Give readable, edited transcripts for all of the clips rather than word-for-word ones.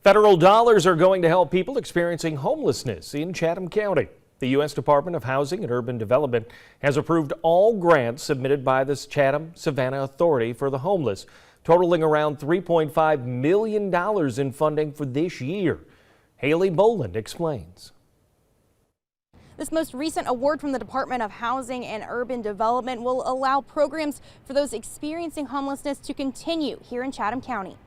Federal dollars are going to help people experiencing homelessness in Chatham County. The U.S. Department of Housing and Urban Development has approved all grants submitted by the Chatham-Savannah Authority for the Homeless, totaling around $3.5 million in funding for this year. Haley Boland explains. This most recent award from the Department of Housing and Urban Development will allow programs for those experiencing homelessness to continue here in Chatham County.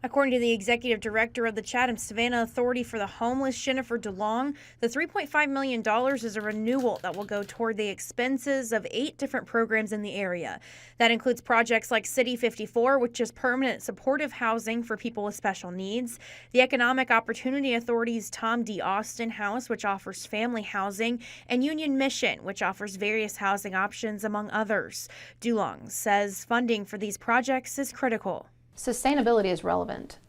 According to the executive director of the Chatham-Savannah Authority for the Homeless, Jennifer DeLong, the $3.5 million is a renewal that will go toward the expenses of 8 different programs in the area. That includes projects like City 54, which is permanent supportive housing for people with special needs, the Economic Opportunity Authority's Tom D. Austin House, which offers family housing, and Union Mission, which offers various housing options, among others. DeLong says funding for these projects is critical. Sustainability is relevant.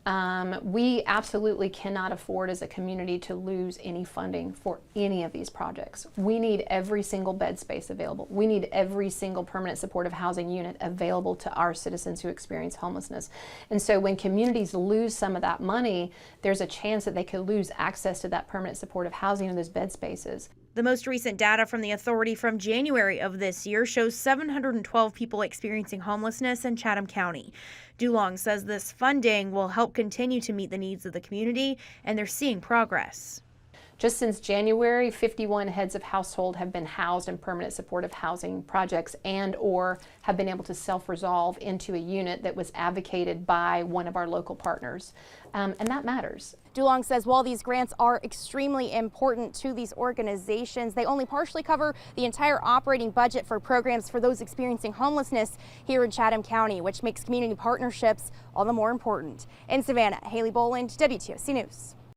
We absolutely cannot afford as a community to lose any funding for any of these projects. We need every single bed space available. We need every single permanent supportive housing unit available to our citizens who experience homelessness. And so when communities lose some of that money, there's a chance that they could lose access to that permanent supportive housing and those bed spaces. The most recent data from the authority from January of this year shows 712 people experiencing homelessness in Chatham County. DeLong says this funding will help continue to meet the needs of the community, and they're seeing progress. Just since January, 51 heads of household have been housed in permanent supportive housing projects and/or have been able to self-resolve into a unit that was advocated by one of our local partners. And that matters. DeLong says while these grants are extremely important to these organizations, they only partially cover the entire operating budget for programs for those experiencing homelessness here in Chatham County, which makes community partnerships all the more important. In Savannah, Haley Boland, WTOC News.